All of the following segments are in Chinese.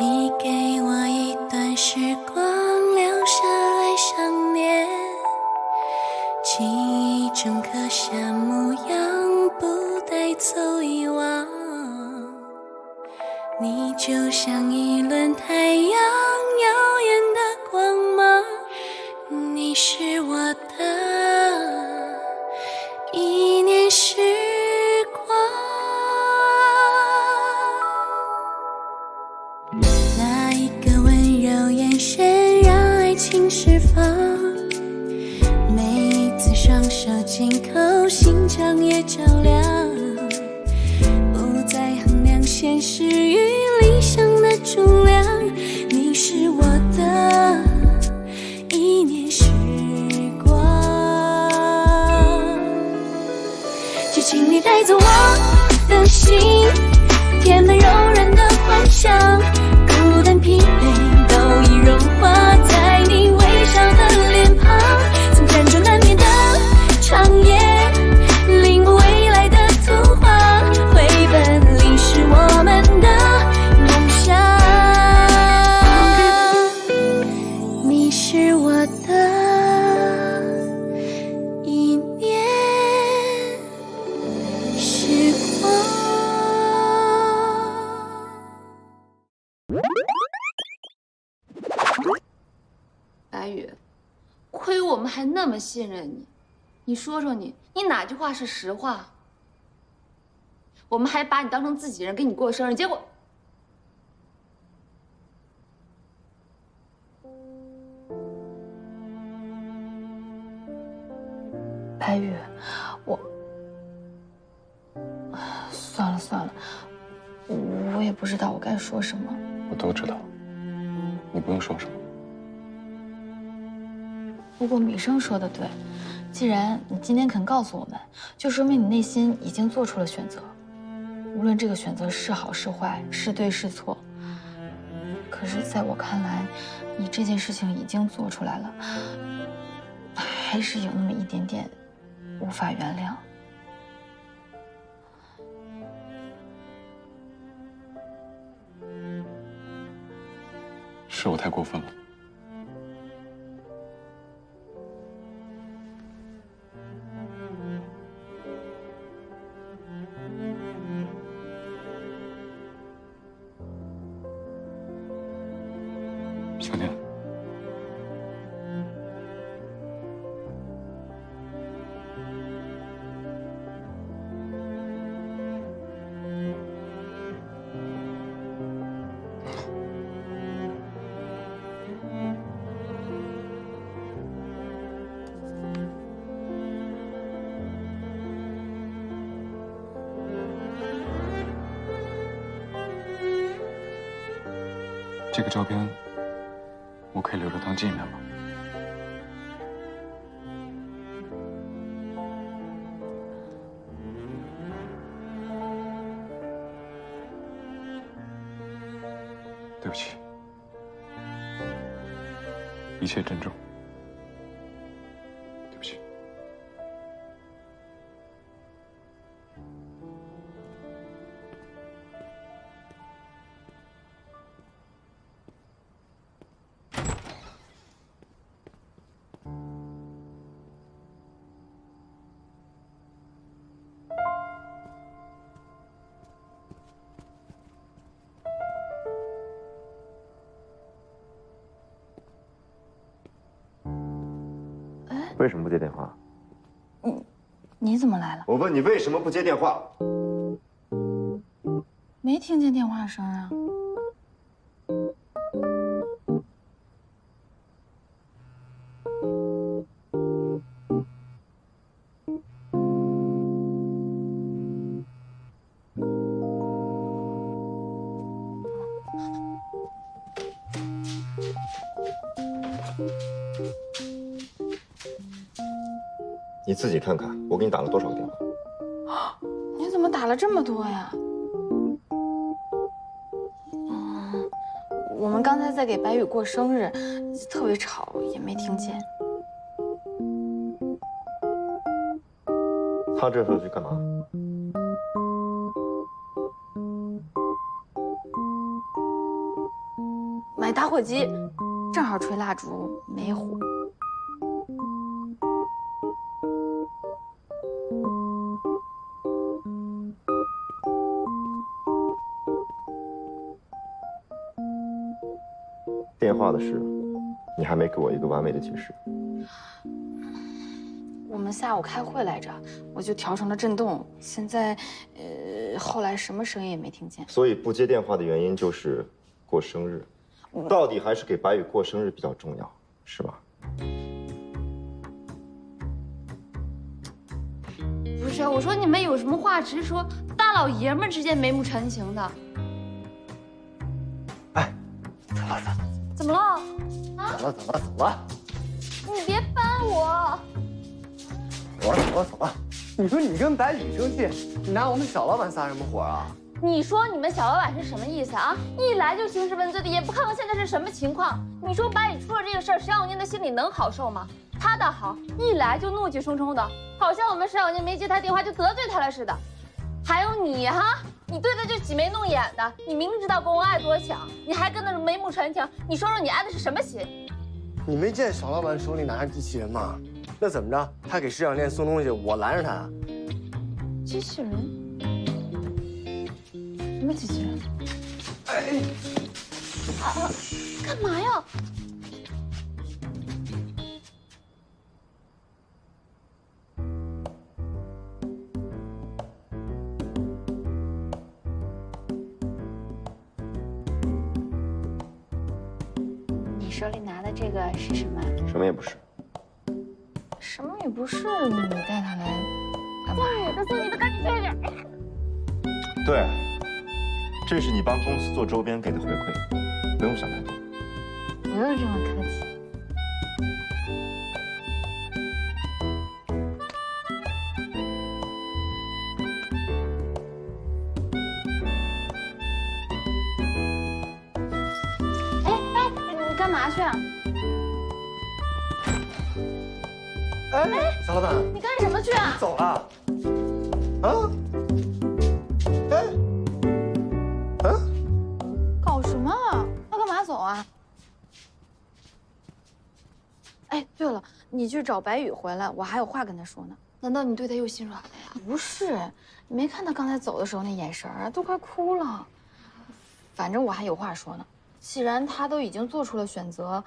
你给我一段时光，留下来想念，记忆中刻下模样，不带走遗忘。你就像一轮太阳，耀眼的光芒，你是我的一念时光。那一个温柔眼神让爱情释放，每一次双手紧扣，心肠也照亮，不再衡量现实与理想的重量。你是我的一念时光，就请你带走我的心，填满柔软的幻想，孤单疲惫都已融化在你微笑的脸庞。曾辗转难眠的长夜，领悟未来的图画，绘本里是我们的梦想。你是我的一念时光。白宇，亏我们还那么信任你，你说说你哪句话是实话？我们还把你当成自己人给你过生日，结果……白宇，算了算了，我也不知道我该说什么。我都知道，你不用说什么。不过米生说的对，既然你今天肯告诉我们，就说明你内心已经做出了选择。无论这个选择是好是坏，是对是错，可是在我看来，你这件事情已经做出来了，还是有那么一点点无法原谅。是我太过分了。小念，这个照片我可以留着当纪念吗？对不起，一切珍重。对不起。为什么不接电话？你怎么来了？我问你为什么不接电话？没听见电话声啊。你自己看看，我给你打了多少个电话？你怎么打了这么多呀？我们刚才在给白宇过生日，特别吵，也没听见。他这时候去干嘛？那打火机正好吹蜡烛没火。电话的事，你还没给我一个完美的解释。我们下午开会来着，我就调成了震动。现在，后来什么声音也没听见。所以不接电话的原因就是过生日，到底还是给白宇过生日比较重要，是吧？不是，我说你们有什么话直说，大老爷们之间眉目传情的。哎，怎么了？啊？走了，你别搬我！走了。你说你跟白宇生气，你拿我们小老板撒什么火啊？你说你们小老板是什么意思啊？一来就兴师问罪的，也不看看现在是什么情况。你说白宇出了这个事儿，沈小宁的心里能好受吗？他倒好，一来就怒气冲冲的，好像我们沈小宁没接他电话就得罪他了似的。还有你哈，你对他就挤眉弄眼的，你明知道公公爱多强，你还跟那眉目传情，你说说你安的是什么心？你没见小老板手里拿着机器人吗？那怎么着？他给市场店送东西，我拦着他啊。机器人？什么机器人？哎，干嘛呀？你手里拿的这个是什么？什么也不是。什么也不是，你带它来干嘛呀？送你的，赶紧退点。对，这是你帮公司做周边给的回馈，不用想太多。不用这么客气。你干嘛去啊？哎，小老板，你干什么去啊？走了。啊？搞什么？要干嘛走啊？哎，对了，你去找白宇回来，我还有话跟他说呢。难道你对他又心软了呀？不是，你没看他刚才走的时候那眼神儿，都快哭了。反正我还有话说呢。既然他都已经做出了选择，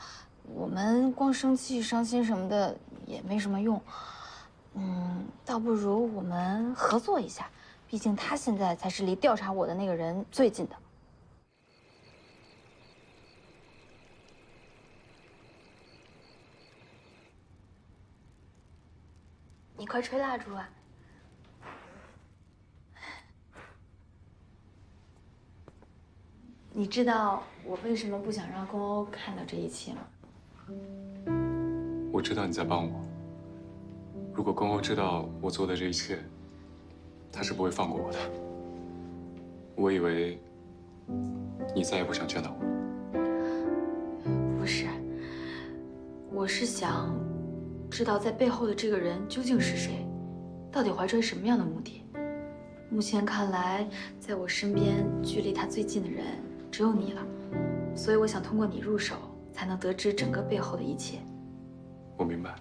我们光生气、伤心什么的也没什么用。倒不如我们合作一下，毕竟他现在才是离调查我的那个人最近的。你快吹蜡烛啊！你知道我为什么不想让公欧看到这一切吗？我知道你在帮我。如果公欧知道我做的这一切，他是不会放过我的。我以为你再也不想见到我了。不是，我是想知道在背后的这个人究竟是谁，到底怀揣什么样的目的。目前看来，在我身边距离他最近的人只有你了，所以我想通过你入手，才能得知整个背后的一切。我明白，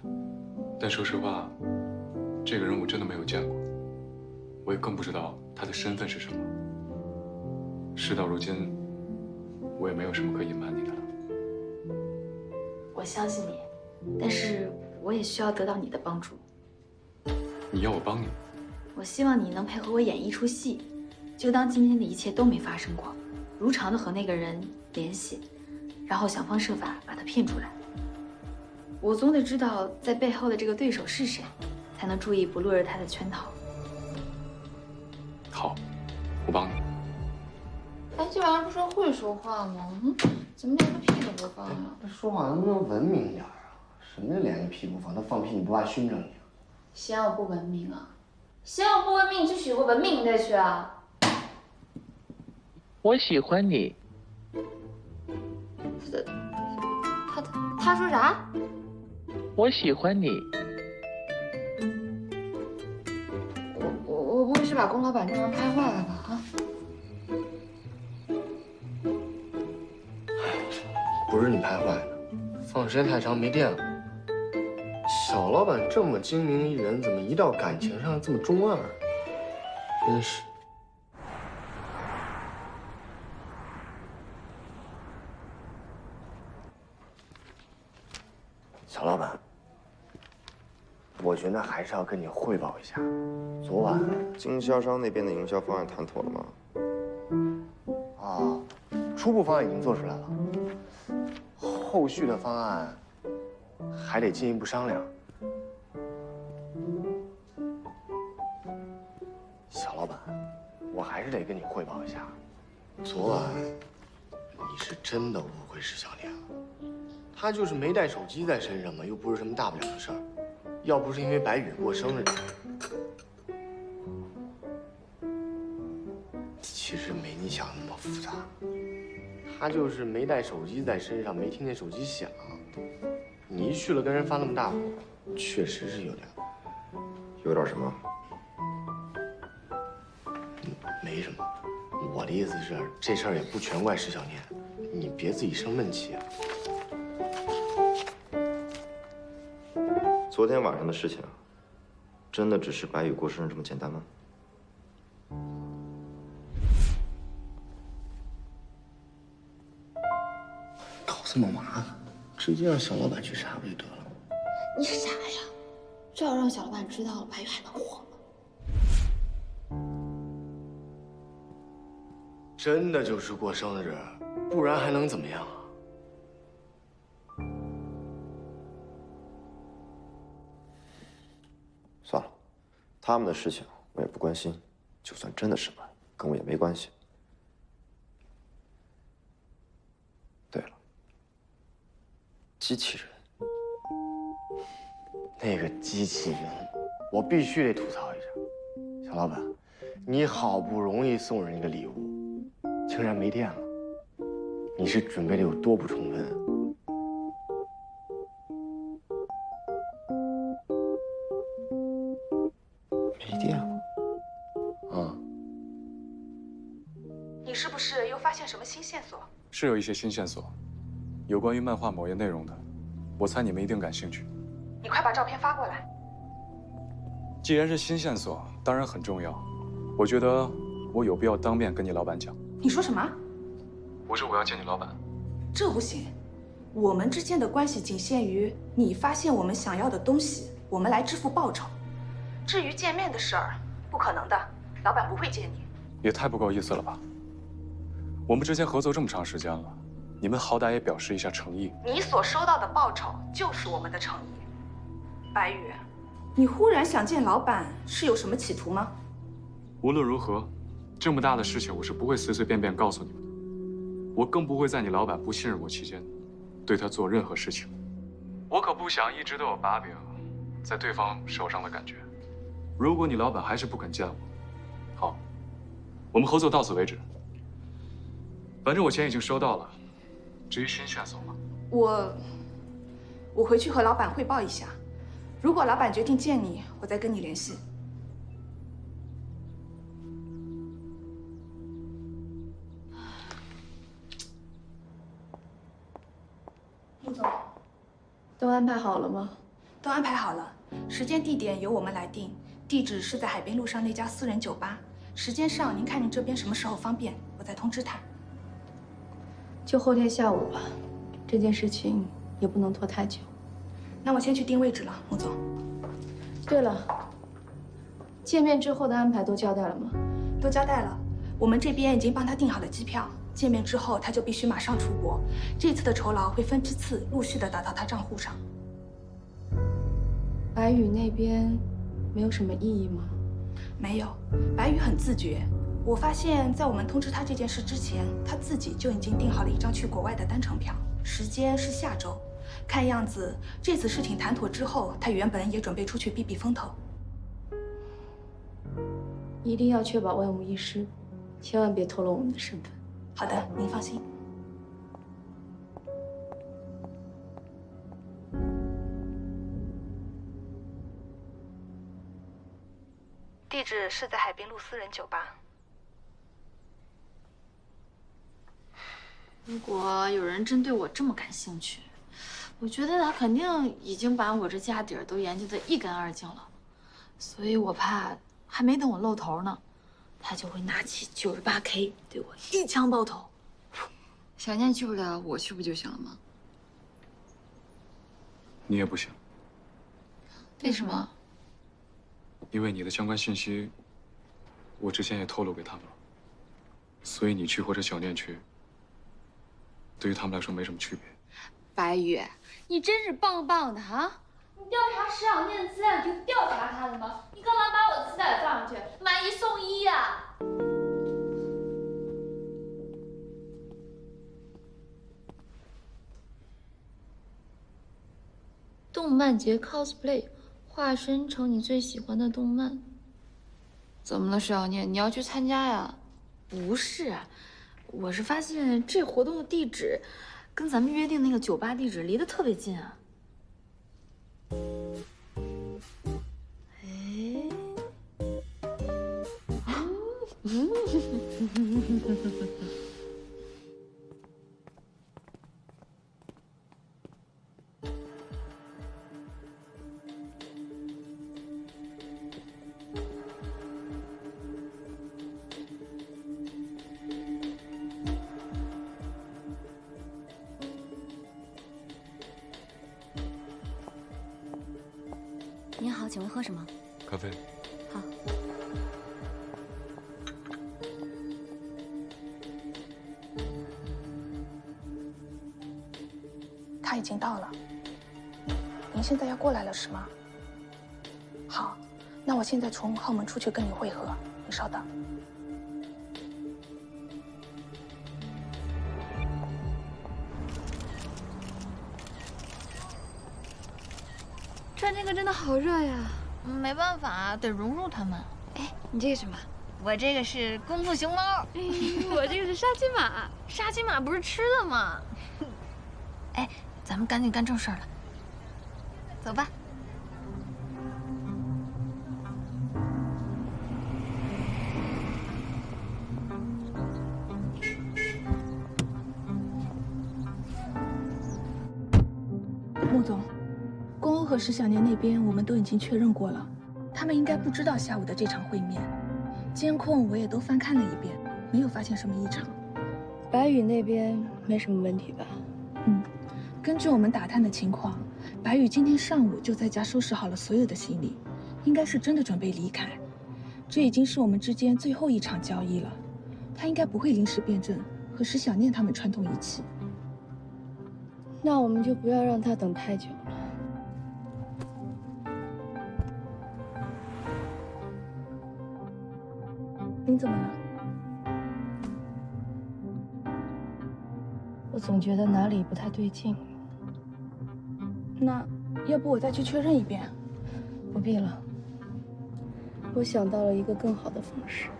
但说实话，这个人我真的没有见过，我也更不知道他的身份是什么。事到如今，我也没有什么可隐瞒你的了。我相信你，但是我也需要得到你的帮助。你要我帮你？我希望你能配合我演一出戏，就当今天的一切都没发生过，如常的和那个人联系，然后想方设法把他骗出来。我总得知道在背后的这个对手是谁，才能注意不落入他的圈套。好，我帮你。哎，这玩意儿不是会说话吗？怎么连个屁都不放呀？这说话能不能文明点啊？什么叫连个屁不放？他放屁你不怕熏着你啊？嫌我不文明啊？嫌我不文明，你去娶个文明的去啊！我喜欢你。他说啥？我喜欢你。我不会是把龚老板这玩意拍坏了吧？啊！不是你拍坏的，放时间太长没电了。小老板这么精明一人，怎么一到感情上这么中二？真是。小老板，我觉得还是要跟你汇报一下，昨晚经销商那边的营销方案谈妥了吗？啊，初步方案已经做出来了，后续的方案还得进一步商量。小老板，我还是得跟你汇报一下，昨晚你是真的误会石小莲了。他就是没带手机在身上嘛，又不是什么大不了的事儿。要不是因为白宇过生日，其实没你想的那么复杂。他就是没带手机在身上，没听见手机响。你一去了，跟人发那么大火，确实是有点。有点什么？没什么。我的意思是，这事儿也不全怪石小念，你别自己生闷气啊。昨天晚上的事情，真的只是白宇过生日这么简单吗？搞这么麻烦，直接让小老板去查不就得了吗？你傻呀！这要让小老板知道了，白宇还能活吗？真的就是过生日，不然还能怎么样啊？算了，他们的事情我也不关心，就算真的失败，跟我也没关系。对了，机器人，那个机器人，我必须得吐槽一下。小老板，你好不容易送人一个礼物，竟然没电了，你是准备的有多不充分？没电了。你是不是又发现什么新线索？是有一些新线索，有关于漫画某页内容的，我猜你们一定感兴趣。你快把照片发过来。既然是新线索，当然很重要。我觉得我有必要当面跟你老板讲。你说什么？我说我要见你老板。这不行，我们之间的关系仅限于你发现我们想要的东西，我们来支付报酬。至于见面的事儿，不可能的，老板不会见你。也太不够意思了吧！我们之间合作这么长时间了，你们好歹也表示一下诚意。你所收到的报酬就是我们的诚意。白宇，你忽然想见老板是有什么企图吗？无论如何，这么大的事情我是不会随随便便告诉你们的。我更不会在你老板不信任我期间，对他做任何事情。我可不想一直都有把柄在对方手上的感觉。如果你老板还是不肯见我，好，我们合作到此为止。反正我钱已经收到了，至于新线索嘛，我回去和老板汇报一下。如果老板决定见你，我再跟你联系。穆总，都安排好了吗？都安排好了，时间地点由我们来定，地址是在海滨路上那家私人酒吧。时间上您看您这边什么时候方便，我再通知他。就后天下午吧，这件事情也不能拖太久。那我先去定位置了，穆总。对了，见面之后的安排都交代了吗？都交代了，我们这边已经帮他订好了机票。见面之后，他就必须马上出国。这次的酬劳会分支次陆续的打到他账户上。白宇那边没有什么异议吗？没有，白宇很自觉。我发现，在我们通知他这件事之前，他自己就已经订好了一张去国外的单程票，时间是下周。看样子，这次事情谈妥之后，他原本也准备出去避避风头。一定要确保万无一失，千万别透露我们的身份。好的，您放心。地址是在海滨路私人酒吧。如果有人真对我这么感兴趣，我觉得他肯定已经把我这家底儿都研究得一干二净了，所以我怕还没等我露头呢，他就会拿起98K 对我一枪爆头。小念去不了，我去不就行了吗？你也不行，为什么？因为你的相关信息，我之前也透露给他们了，所以你去或者小念去，对于他们来说没什么区别。白宇，你真是棒棒的啊！你调查石小念资料，你就调查他的吗？你干嘛把我资料也放上去，买1送1呀？动漫节 cosplay， 化身成你最喜欢的动漫。怎么了，石小念？你要去参加呀？不是，我是发现这活动的地址跟咱们约定那个酒吧地址离得特别近啊。哎，您好，请问喝什么？咖啡。好。他已经到了。您现在要过来了是吗？好，那我现在从后门出去跟你会合，你稍等。穿这个真的好热呀！没办法，得融入他们。哎，你这个什么？我这个是功夫熊猫，我这个是沙琪玛。沙琪玛不是吃的吗？哎，咱们赶紧干正事儿了，走吧。穆总，宫欧和石小年那边我们都已经确认过了，他们应该不知道下午的这场会面。监控我也都翻看了一遍，没有发现什么异常。白宇那边没什么问题吧？根据我们打探的情况，白宇今天上午就在家收拾好了所有的行李，应该是真的准备离开。这已经是我们之间最后一场交易了，他应该不会临时变阵，和石小念他们串通一气。那我们就不要让他等太久了。您怎么了？我总觉得哪里不太对劲。那要不我再去确认一遍？不必了，我想到了一个更好的方式。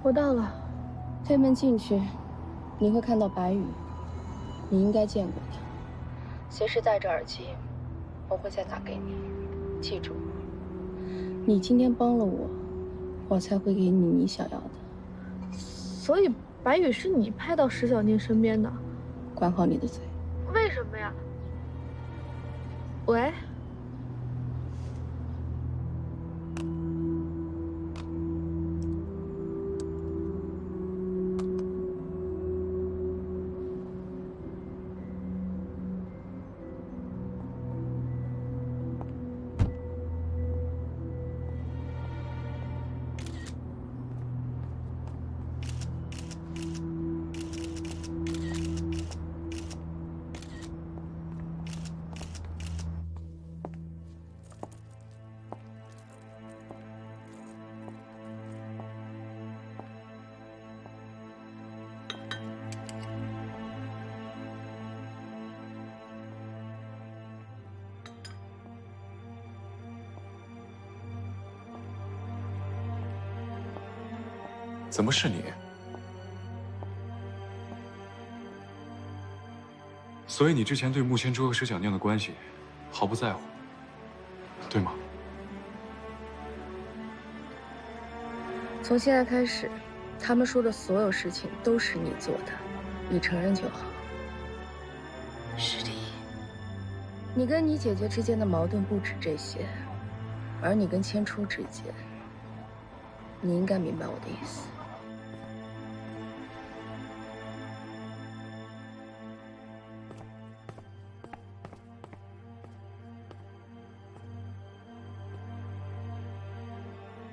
我到了，推门进去，你会看到白宇，你应该见过他。随时带着耳机，我会再打给你。记住，你今天帮了我，我才会给你你想要的。所以白宇是你派到石小念身边的？管好你的嘴。为什么呀？喂？怎么是你？所以你之前对穆千珠和石小念的关系毫不在乎，对吗？从现在开始，他们说的所有事情都是你做的，你承认就好。师弟，你跟你姐姐之间的矛盾不止这些，而你跟千初之间，你应该明白我的意思。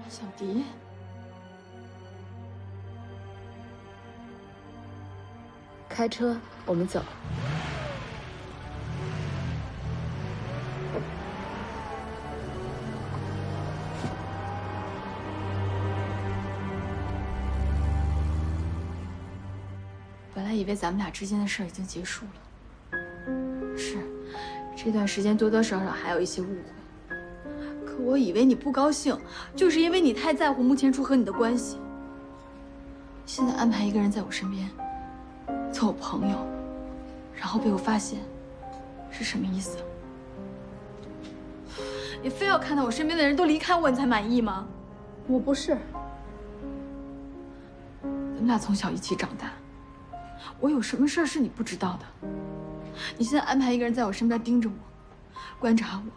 小迪，开车，我们走。本来以为咱们俩之间的事儿已经结束了，是，这段时间多多少少还有一些误会。可我以为你不高兴，就是因为你太在乎穆千初和你的关系。现在安排一个人在我身边，做我朋友，然后被我发现，是什么意思？你非要看到我身边的人都离开我，你才满意吗？我不是。咱们俩从小一起长大，我有什么事儿是你不知道的？你现在安排一个人在我身边盯着我，观察我。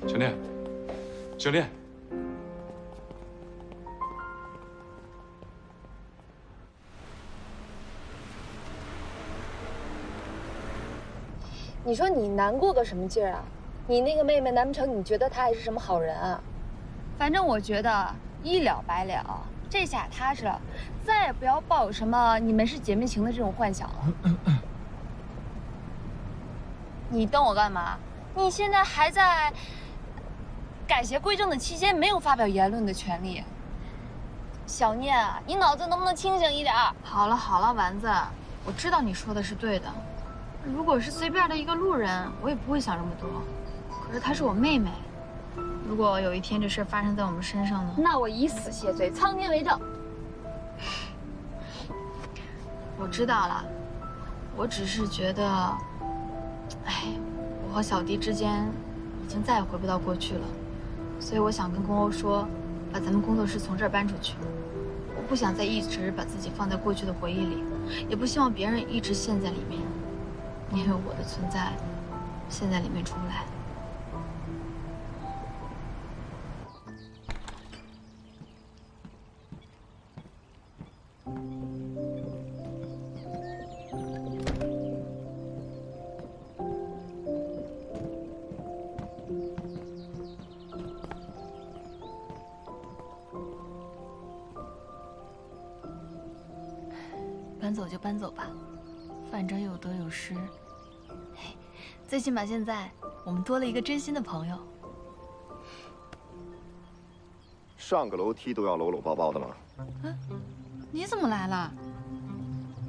小念，小念，你说你难过个什么劲儿啊？你那个妹妹，难不成你觉得她还是什么好人啊？反正我觉得一了百了，这下踏实了，再也不要抱有什么你们是姐妹情的这种幻想了。你瞪我干嘛？你现在还在改邪归正的期间，没有发表言论的权利。小念啊，你脑子能不能清醒一点？好了好了，丸子，我知道你说的是对的。如果是随便的一个路人，我也不会想这么多。可是她是我妹妹，如果有一天这事发生在我们身上呢？那我以死谢罪，苍天为证。我知道了，我只是觉得，哎，我和小迪之间已经再也回不到过去了，所以我想跟宫欧说，把咱们工作室从这儿搬出去。我不想再一直把自己放在过去的回忆里，也不希望别人一直陷在里面，因为我的存在，陷在里面出不来。搬走就搬走吧，反正有得有失。嘿，最起码现在我们多了一个真心的朋友。上个楼梯都要搂搂抱抱的吗？你怎么来了？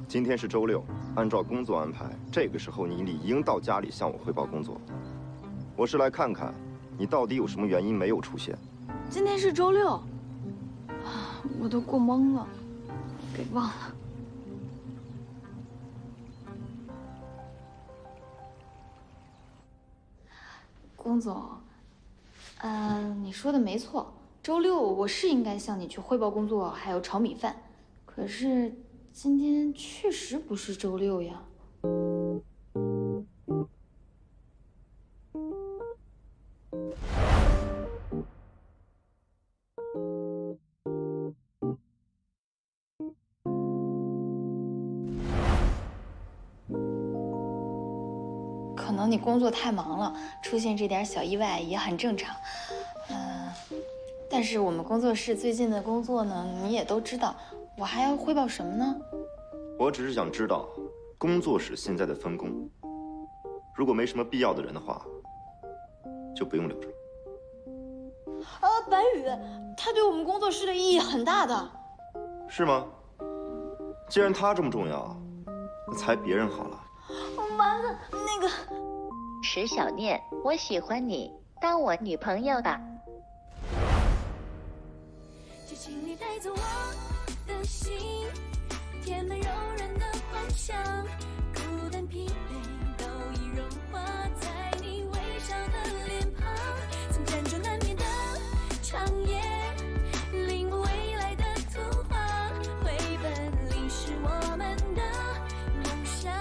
今天是周六，按照工作安排，这个时候你理应到家里向我汇报工作。我是来看看你到底有什么原因没有出现。今天是周六，我都过懵了，给忘了。龚总，你说的没错，周六我是应该向你去汇报工作，还有炒米饭。可是今天确实不是周六呀。可能你工作太忙了，出现这点小意外也很正常。但是我们工作室最近的工作呢，你也都知道，我还要汇报什么呢？我只是想知道工作室现在的分工，如果没什么必要的人的话，就不用留着了。白宇，他对我们工作室的意义很大的。是吗？既然他这么重要，那才别人好了。丸子，那个石小念，我喜欢你，当我女朋友吧。请你带走我的心，填满柔软的幻想，孤单疲惫都已融化在你微笑的脸庞，曾辗转难眠的长夜，领悟未来的图画，绘本里是我们的梦想。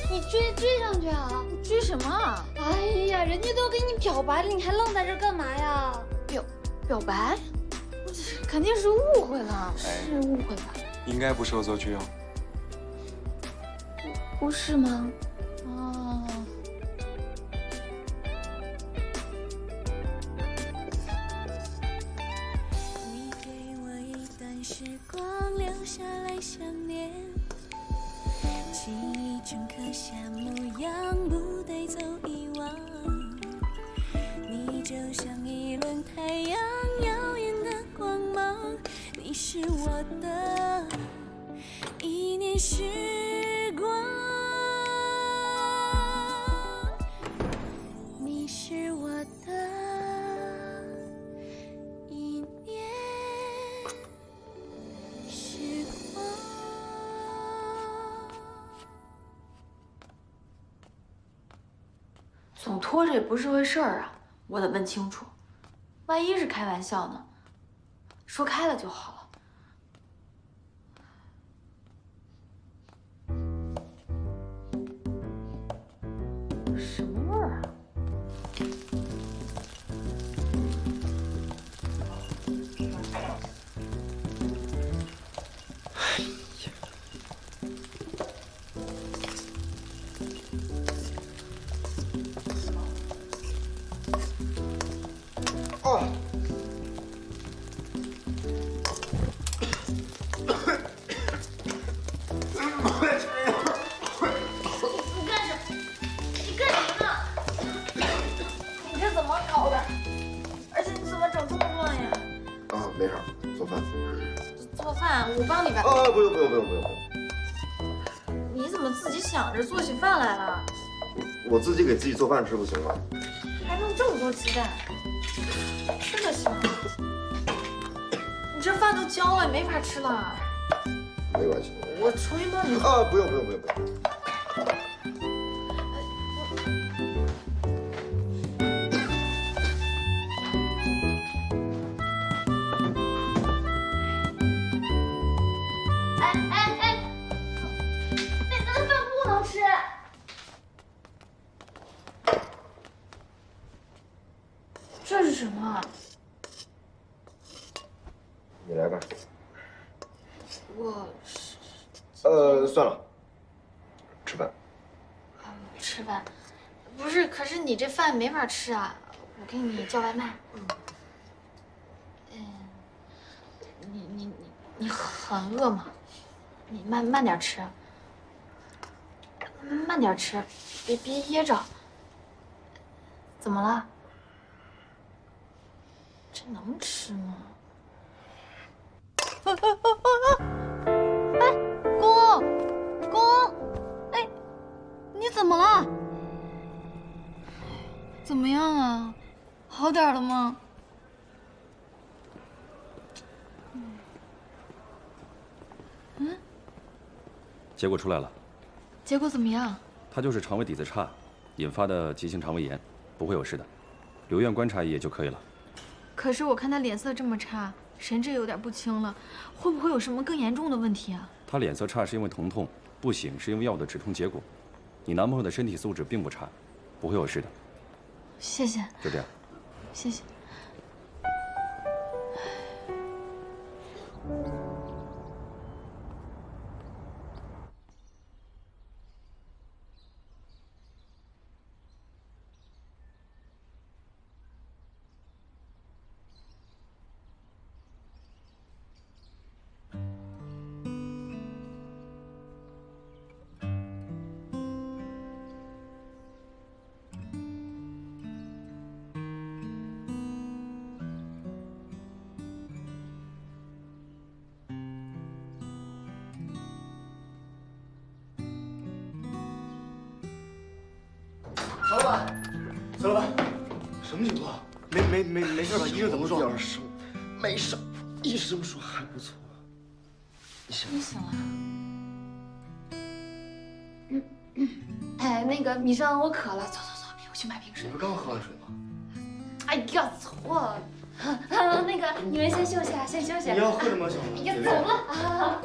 你追上去啊？追什么啊？哎呀，人家都给你表白了，你还愣在这干嘛呀？表白？肯定是误会了，是误会吧？应该不是恶作剧哦。不是吗？哦。你给我一段时光，留下来想念，记忆中刻下模样，不带走遗忘。你就像一轮太阳，耀眼的光芒，你是我的一念时光，你是我的一念时光。总拖着也不是回事儿啊，我得问清楚，万一是开玩笑呢？说开了就好了。什么味儿啊？哦。你干什么呢？你这怎么搞的？而且你怎么整这么乱呀？啊，没事，做饭。做饭我帮你吧。啊，不用。你怎么自己想着做起饭来了？我自己给自己做饭吃不行吗？还弄这么多鸡蛋，吃得行？你这饭都焦了，没法吃了。没关系。我重新帮你。啊，不用。哎，那饭不能吃。这是什么啊？你来吧。我是算了，吃饭。吃饭，不是，可是你这饭没法吃啊，我给你叫外卖。你很饿吗？你慢点吃，慢点吃，别噎着。怎么了？这能吃吗？哎，公，哎，你怎么了？怎么样啊？好点了吗？结果出来了。结果怎么样？他就是肠胃底子差引发的急性肠胃炎，不会有事的，留院观察一夜就可以了。可是我看他脸色这么差，神志有点不清了，会不会有什么更严重的问题啊？他脸色差是因为疼痛，不醒是因为药物的止痛结果。你男朋友的身体素质并不差，不会有事的。谢谢。就这样。谢谢。曹老板，什么情况？没没事吧？医生怎么说？点声，没事，医生说还不错。你醒了？哎，那个米生，我渴了，走，陪我去买瓶水。你不刚喝完水吗？哎呀，走啊！那个你们先休息啊，先休息。你要喝什么，小龙？哎呀，走了啊！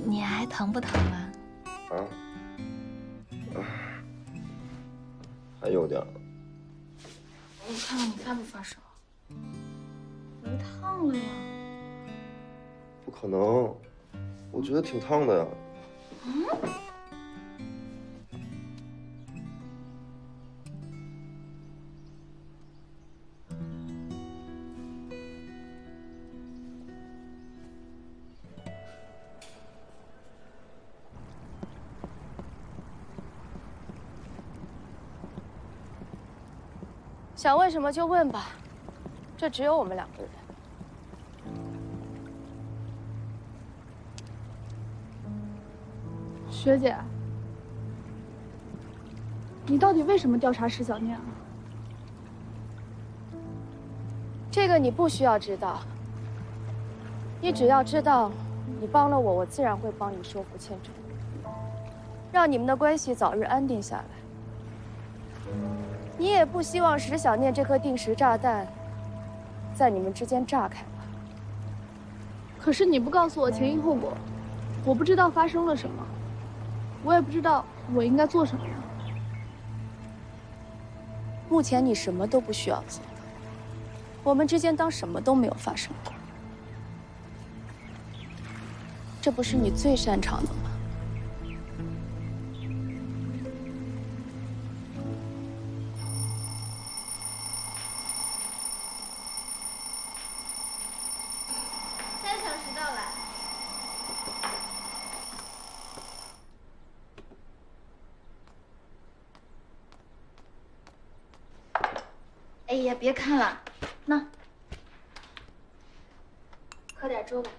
你还疼不疼啊？还有点。我看看你发不发烧？没烫了呀？不可能，我觉得挺烫的呀。想问什么就问吧，这只有我们2个人。学姐，你到底为什么调查石小念啊？这个你不需要知道，你只要知道，你帮了我，我自然会帮你收复千城，让你们的关系早日安定下来。你也不希望石小念这颗定时炸弹在你们之间炸开吧？可是你不告诉我前因后果，我不知道发生了什么，我也不知道我应该做什么呀。目前你什么都不需要做，我们之间当什么都没有发生过。这不是你最擅长的吗？哎呀，别看了，那喝点粥吧。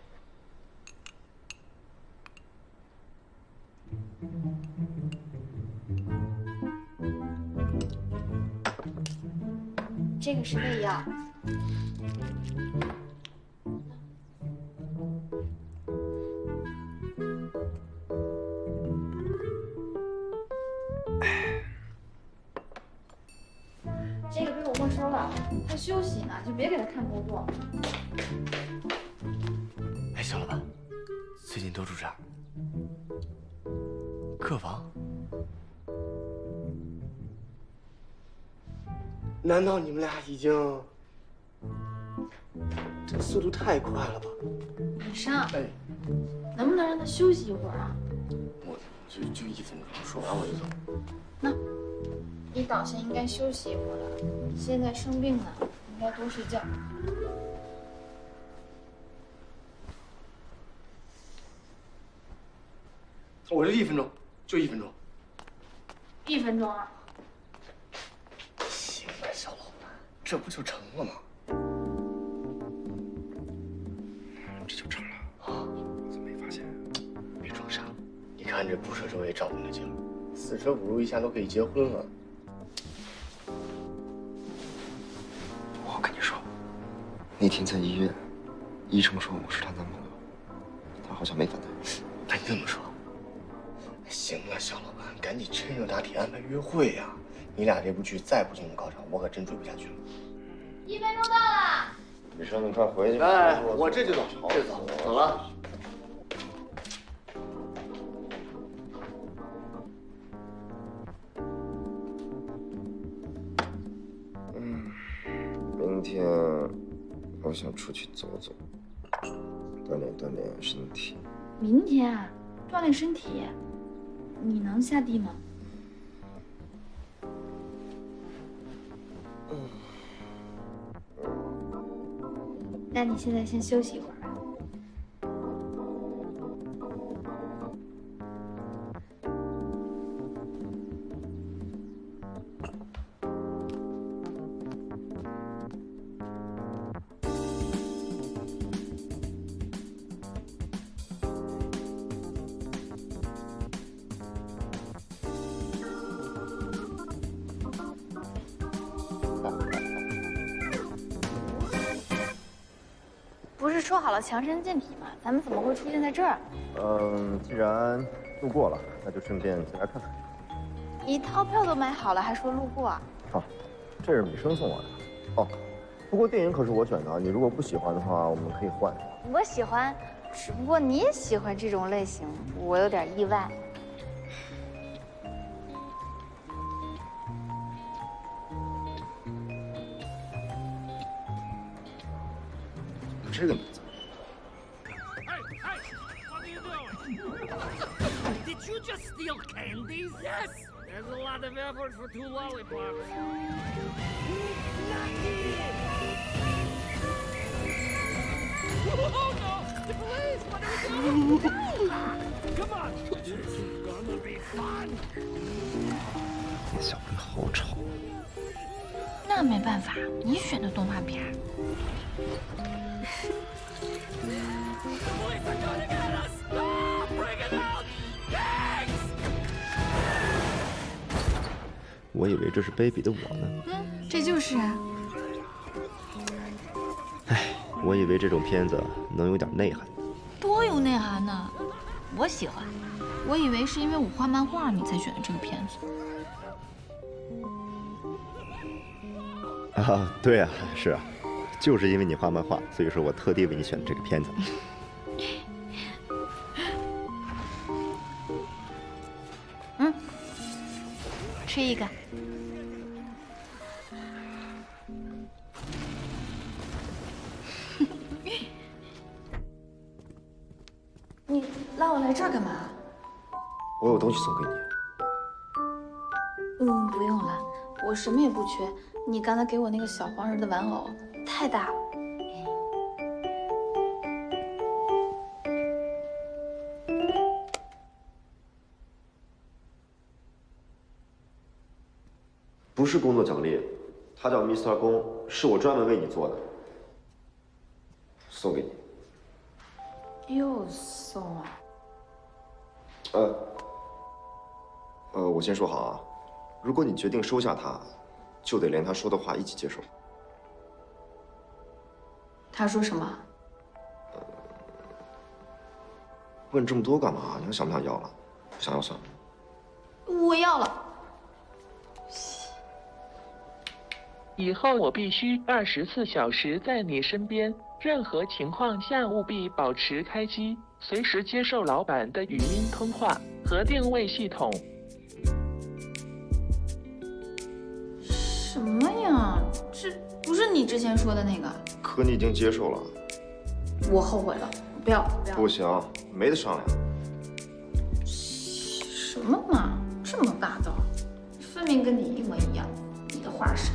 这个是胃药。这个被我没收了，他休息呢，就别给他看工作。哎，小老板，最近都住这儿？客房？难道你们俩已经……这速度太快了吧？米生，哎，能不能让他休息一会儿啊？我就1分钟，说完我就走。那，你倒下应该休息一会儿了。你现在生病呢，应该多睡觉。我这1分钟，就1分钟。1分钟啊？行了，小老板，这不就成了吗？这就成了啊！我怎么没发现？别装傻，你看这不舍周围照顾那劲儿，4舍5入一下都可以结婚了。我跟你说，那天在医院，医生说我是她男朋友，她好像没反对。那你这么说？行了，小老板，赶紧趁热打铁安排约会呀！你俩这部剧再不进入高潮，我可真追不下去了。1分钟到了。雨生，你快回去。哎，我这就走，这走，走了。明天我想出去走走，锻炼锻炼身体。明天啊，锻炼身体，你能下地吗？那你现在先休息一会儿吧。是说好了强身健体吗？咱们怎么会出现在这儿？既然路过了，那就顺便进来看看。一套票都买好了，还说路过？这是美生送我的。哦，不过电影可是我选的，你如果不喜欢的话，我们可以换。我喜欢，只不过你也喜欢这种类型，我有点意外。这个名字。Did you just steal candies? Yes! There's a lot of effort for 2 lollipops. Oh no! The police! What are we doing? Come on! This is gonna be fun! 那小鬼好吵。那没办法，你选的动画片。The police are gonna get us! Ah, bring it out! Thanks! 我以为这是卑鄙的我呢。这就是啊。我以为这种片子能有点内涵。多有内涵呢！我喜欢。我以为是因为我画漫画你才选的这个片子。对啊，是啊，就是因为你画漫画，所以说我特地为你选的这个片子。吃一个。你拉我来这儿干嘛？我有东西送给你。不用了，我什么也不缺。你刚才给我那个小黄人的玩偶太大了。不是工作奖励，它叫 Mr. 公，是我专门为你做的，送给你。又送啊？我先说好啊，如果你决定收下它，就得连他说的话一起接受。他说什么？问这么多干嘛？你还想不想要了？不想要算了。我要了。以后我必须24小时在你身边，任何情况下务必保持开机，随时接受老板的语音通话和定位系统。什么呀？这不是你之前说的那个？可你已经接受了。我后悔了，不要。不行，没得商量。什么嘛，这么霸道，分明跟你一模一样，你的化身。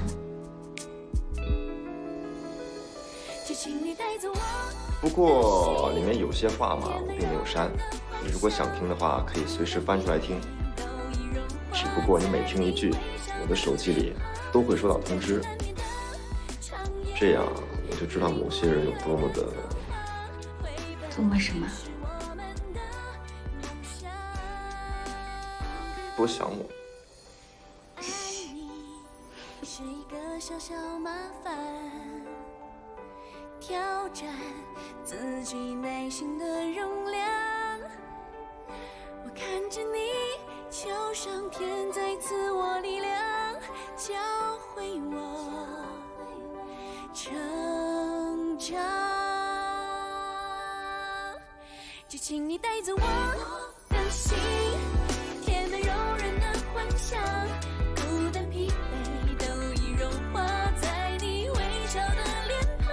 不过里面有些话嘛，我并没有删。你如果想听的话，可以随时翻出来听。只不过你每听一句，我的手机里都会收到通知，这样我就知道某些人有多么的……多么什么？多想我。是一个小小麻烦。挑战自己内心的容量，我看着你，求上天再赐我力量，教会我成长。就请你带走我的心，甜美柔软的幻想，孤单疲惫都已融化在你微笑的脸庞。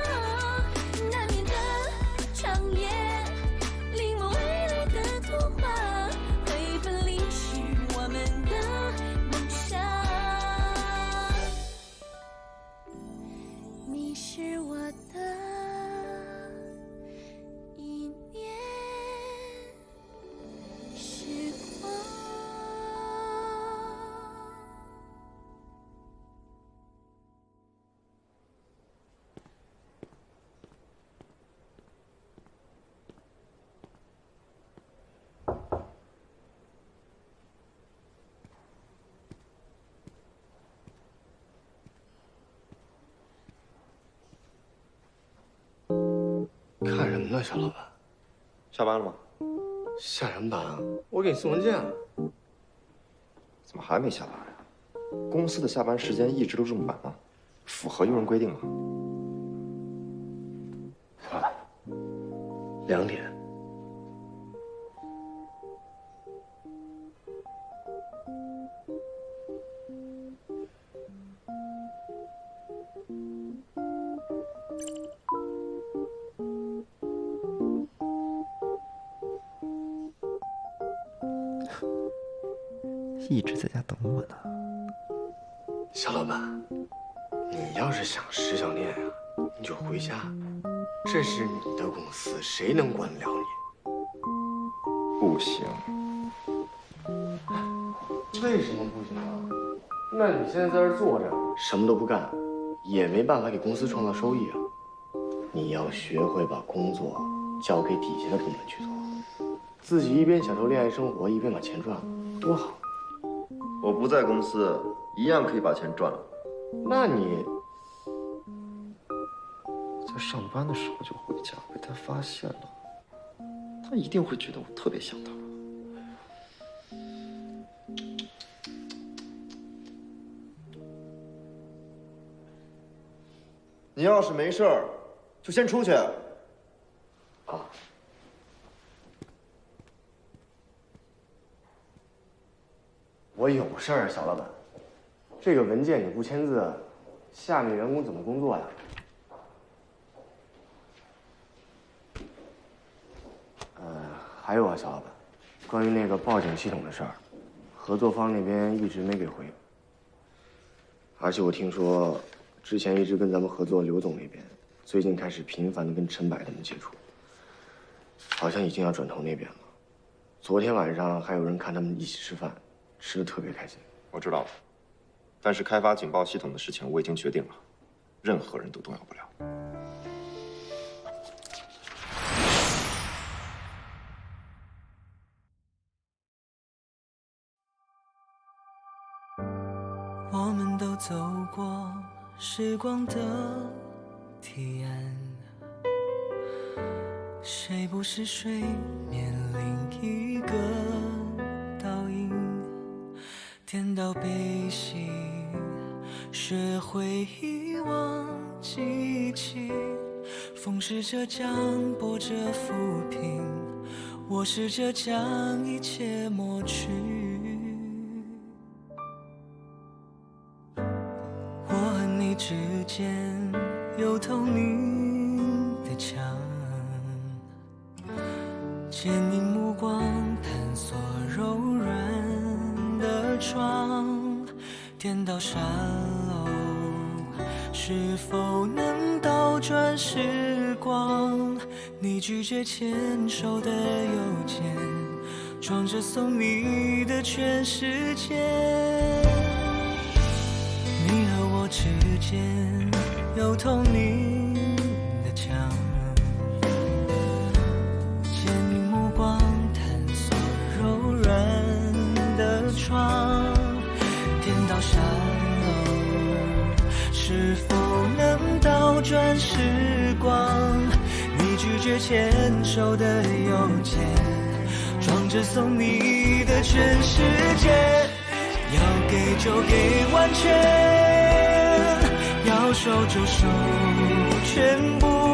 是我的一念时光。看什么呢，小老板？下班了吗？下什么班啊？我给你送文件了。怎么还没下班呀？公司的下班时间一直都这么晚吗？符合用人规定吗？小老板，2点。一直在家等我呢。小老板，你要是想石小念啊，你就回家，这是你的公司，谁能管得了你？不行。为什么不行啊？那你现在在这儿坐着，什么都不干，也没办法给公司创造收益啊。你要学会把工作交给底下的部门去做，自己一边享受恋爱生活，一边把钱赚，多好。我不在公司，一样可以把钱赚了。那你在上班的时候就回家，被他发现了，他一定会觉得我特别想他。你要是没事儿，就先出去。啊。我有事儿，小老板。这个文件你不签字，下面员工怎么工作呀？还有啊，小老板，关于那个报警系统的事儿，合作方那边一直没给回。而且我听说，之前一直跟咱们合作刘总那边，最近开始频繁的跟陈柏他们接触，好像已经要转投那边了。昨天晚上还有人看他们一起吃饭，吃的特别开心。我知道了，但是开发警报系统的事情我已经决定了，任何人都动摇不了。我们都走过时光的堤岸，谁不是水面另一个倒影？颠倒悲喜，学会遗忘记起。风试着将波折抚平，我试着将一切抹去。我和你之间有透明的墙，坚硬目光探索柔软的窗，颠倒沙漏，是否能倒转时光？你拒绝牵手的邮件，装着送你的全世界。你和我之间有透明的墙，坚硬目光探索柔软的窗，颠倒沙漏，是否能倒转时光？你拒绝牵手的邮件，装着送你的全世界。要给就给完全，要收就收全部。